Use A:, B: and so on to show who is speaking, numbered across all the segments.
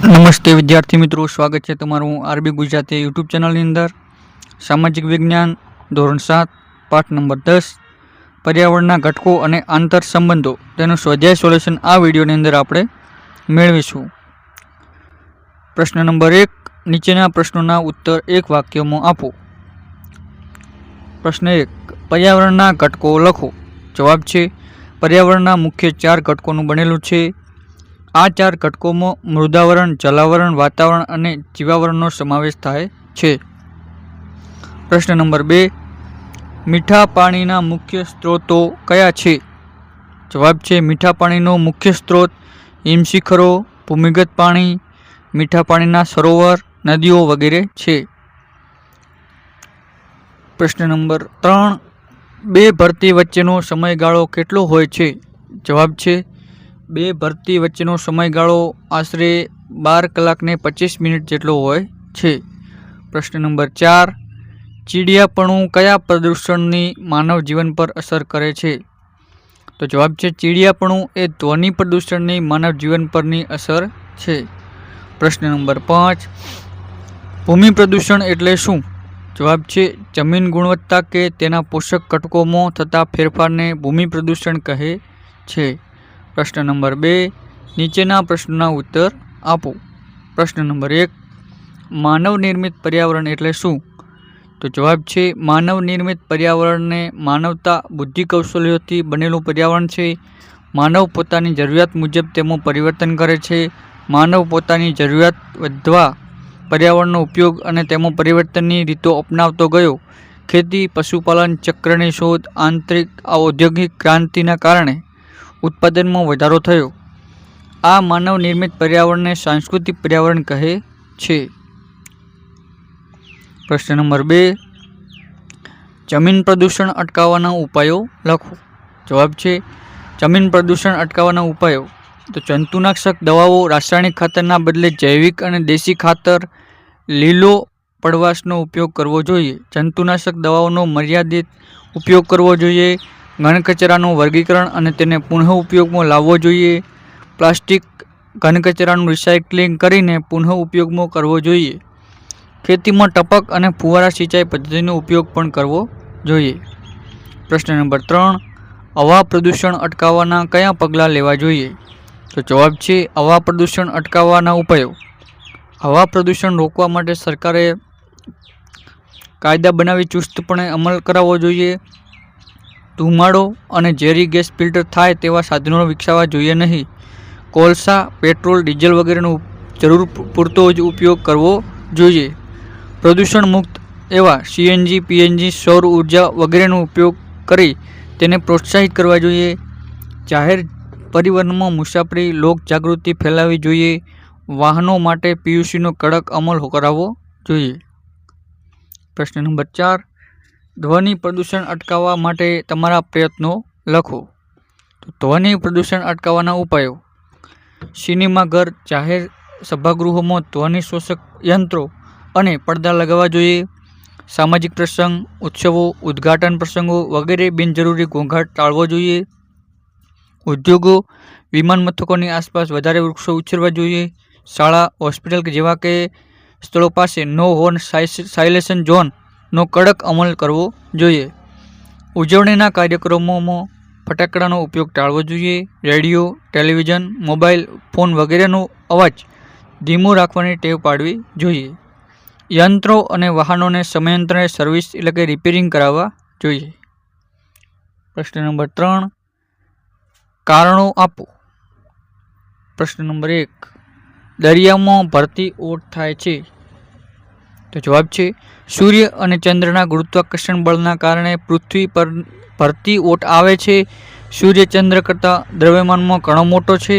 A: નમસ્તે વિદ્યાર્થી મિત્રો, સ્વાગત છે તમારું આરબી ગુજરાતી યુટ્યુબ ચેનલની અંદર। સામાજિક વિજ્ઞાન ધોરણ 7 પાઠ નંબર 10 પર્યાવરણના ઘટકો અને આંતર સંબંધો તેનું સ્વાધ્યાય સોલ્યુશન આ વિડીયોની અંદર આપણે મેળવીશું। પ્રશ્ન નંબર 1, નીચેના પ્રશ્નોના ઉત્તર એક વાક્યમાં આપો। પ્રશ્ન 1, પર્યાવરણના ઘટકો લખો। જવાબ છે પર્યાવરણના મુખ્ય 4 ઘટકોનું બનેલું છે। આ 4 ઘટકોમાં મૃદાવરણ, જલાવરણ, વાતાવરણ અને જીવાવરણનો સમાવેશ થાય છે। પ્રશ્ન નંબર 2, મીઠા પાણીના મુખ્ય સ્ત્રોતો કયા છે? જવાબ છે મીઠા પાણીનો મુખ્ય સ્ત્રોત હિમશિખરો, ભૂમિગત પાણી, મીઠા પાણીના સરોવર, નદીઓ વગેરે છે। પ્રશ્ન નંબર 3, બે ભરતી વચ્ચેનો સમયગાળો કેટલો હોય છે? જવાબ છે બે ભરતી વચ્ચેનો સમયગાળો આશરે 12 કલાકને 25 મિનિટ જેટલો હોય છે। પ્રશ્ન નંબર 4, ચીડિયાપણું કયા પ્રદૂષણની માનવ જીવન પર અસર કરે છે? તો જવાબ છે ચીડિયાપણું એ ધ્વનિ પ્રદૂષણની માનવ જીવન પરની અસર છે। પ્રશ્ન નંબર 5, ભૂમિ પ્રદૂષણ એટલે શું? જવાબ છે જમીન ગુણવત્તા કે તેના પોષક ઘટકોમાં થતા ફેરફારને ભૂમિ પ્રદૂષણ કહે છે। પ્રશ્ન નંબર 2, નીચેના પ્રશ્નોના ઉત્તર આપો। પ્રશ્ન નંબર 1, માનવ નિર્મિત પર્યાવરણ એટલે શું? તો જવાબ છે માનવ નિર્મિત પર્યાવરણને માનવતા બુદ્ધિ કૌશલ્યોથી બનેલું પર્યાવરણ છે। માનવ પોતાની જરૂરિયાત મુજબ તેમાં પરિવર્તન કરે છે। માનવ પોતાની જરૂરિયાત વધવા પર્યાવરણનો ઉપયોગ અને તેમાં પરિવર્તનની રીતો અપનાવતો ગયો। ખેતી, પશુપાલન, ચક્રની શોધ, આંતરિક ઔદ્યોગિક ક્રાંતિના કારણે ઉત્પાદનમાં વધારો થયો। આ માનવ નિર્મિત પર્યાવરણને સાંસ્કૃતિક પર્યાવરણ કહે છે। પ્રશ્ન નંબર 2, જમીન પ્રદૂષણ અટકાવવાના ઉપાયો લખો। જવાબ છે જમીન પ્રદૂષણ અટકાવવાના ઉપાયો તો જંતુનાશક દવાઓ, રાસાયણિક ખાતરના બદલે જૈવિક અને દેશી ખાતર, લીલો પડવાશનો ઉપયોગ કરવો જોઈએ। જંતુનાશક દવાઓનો મર્યાદિત ઉપયોગ કરવો જોઈએ। ઘન કચરાનું વર્ગીકરણ અને તેને પુનઃ ઉપયોગમાં લાવવો જોઈએ। પ્લાસ્ટિક ઘન કચરાનું રિસાયક્લિંગ કરીને પુનઃ ઉપયોગમાં કરવો જોઈએ। ખેતીમાં ટપક અને ફુવારા સિંચાઈ પદ્ધતિનો ઉપયોગ પણ કરવો જોઈએ। પ્રશ્ન નંબર 3, હવા પ્રદૂષણ અટકાવવાના કયા પગલાં લેવા જોઈએ? તો જવાબ છે હવા પ્રદૂષણ અટકાવવાના ઉપાયો। હવા પ્રદૂષણ રોકવા માટે સરકારે કાયદા બનાવી ચુસ્તપણે અમલ કરાવવો જોઈએ। ધુમાડો અને ઝેરી ગેસ ફિલ્ટર થાય તેવા સાધનો વિકસાવવા જોઈએ નહીં। કોલસા, પેટ્રોલ, ડીઝલ વગેરેનો જરૂર પૂરતો જ ઉપયોગ કરવો જોઈએ। પ્રદૂષણ મુક્ત એવા સીએનજી, પીએનજી, સૌર ઉર્જા વગેરેનો ઉપયોગ કરી તેને પ્રોત્સાહિત કરવા જોઈએ। જાહેર પરિવહનમાં મુસાફરી લોક જાગૃતિ ફેલાવવી જોઈએ। વાહનો માટે પીયુસીનો કડક અમલ કરાવવો જોઈએ। પ્રશ્ન નંબર 4, ધ્વનિ પ્રદૂષણ અટકાવવા માટે તમારા પ્રયત્નો લખો। તો ધ્વનિ પ્રદૂષણ અટકાવવાના ઉપાયો: સિનેમાઘર, જાહેર સભાગૃહોમાં ધ્વનિ શોષક યંત્રો અને પડદા લગાવવા જોઈએ। સામાજિક પ્રસંગ, ઉત્સવો, ઉદ્ઘાટન પ્રસંગો વગેરે બિનજરૂરી ઘોંઘાટ ટાળવો જોઈએ। ઉદ્યોગો, વિમાન મથકોની આસપાસ વધારે વૃક્ષો ઉછેરવા જોઈએ। શાળા, હોસ્પિટલ જેવા કે સ્થળો પાસે નો હોર્ન સાયલેશન ઝોનનો કડક અમલ કરવો જોઈએ। ઉજવણીના કાર્યક્રમોમાં ફટાકડાનો ઉપયોગ ટાળવો જોઈએ। રેડિયો, ટેલિવિઝન, મોબાઈલ ફોન વગેરેનો અવાજ ધીમો રાખવાની ટેવ પાડવી જોઈએ। યંત્રો અને વાહનોને સમયાંતરે સર્વિસ એટલે કે રિપેરિંગ કરાવવા જોઈએ। પ્રશ્ન નંબર 3, કારણો આપો। પ્રશ્ન નંબર 1, દરિયામાં ભરતી ઓટ થાય છે? તો જવાબ છે સૂર્ય અને ચંદ્રના ગુરુત્વાકર્ષણ બળના કારણે પૃથ્વી પર ભરતી ઓટ આવે છે। સૂર્ય ચંદ્ર કરતાં દ્રવ્યમાનમાં ઘણો મોટો છે,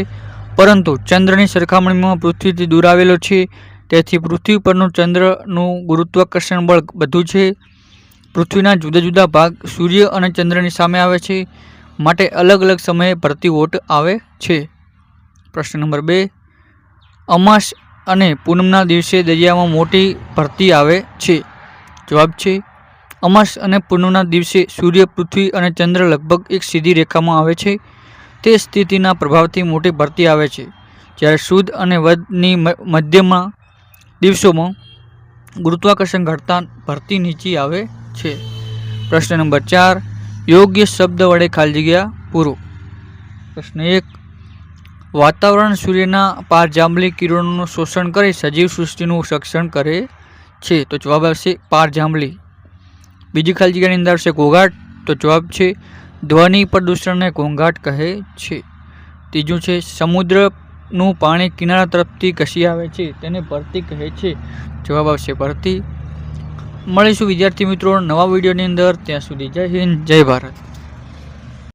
A: પરંતુ ચંદ્રની સરખામણીમાં પૃથ્વીથી દૂર આવેલો છે। તેથી પૃથ્વી પરનું ચંદ્રનું ગુરુત્વાકર્ષણ બળ બધું છે। પૃથ્વીના જુદા જુદા ભાગ સૂર્ય અને ચંદ્રની સામે આવે છે, માટે અલગ અલગ સમયે ભરતી ઓટ આવે છે। પ્રશ્ન નંબર 2, અમાસ અને પૂનમના દિવસે દરિયામાં મોટી ભરતી આવે છે? જવાબ છે અમાસ અને પૂનમના દિવસે સૂર્ય, પૃથ્વી અને ચંદ્ર લગભગ એક સીધી રેખામાં આવે છે। તે સ્થિતિના પ્રભાવથી મોટી ભરતી આવે છે। જ્યારે સુદ અને વદની મધ્યમાં દિવસોમાં ગુરુત્વાકર્ષણ ઘટતા ભરતી નીચે આવે છે। પ્રશ્ન નંબર 4, યોગ્ય શબ્દ વડે ખાલી જગ્યા પૂરો। પ્રશ્ન 1, વાતાવરણ સૂર્યના પારજાંબલી કિરણોનું શોષણ કરી સજીવ સૃષ્ટિનું સંરક્ષણ કરે છે, તો જવાબ આવશે પારજાંબલી। બીજી ખાલી જગ્યાની અંદર આવશે ઘોંઘાટ, તો જવાબ છે ધ્વનિ પ્રદૂષણને ઘોંઘાટ કહે છે। ત્રીજું છે સમુદ્રનું પાણી કિનારા તરફથી ખસી આવે છે તેને ભરતી કહે છે, જવાબ આવશે ભરતી। મળીશું વિદ્યાર્થી મિત્રો નવા વિડીયોની અંદર, ત્યાં સુધી જય હિન્દ, જય ભારત।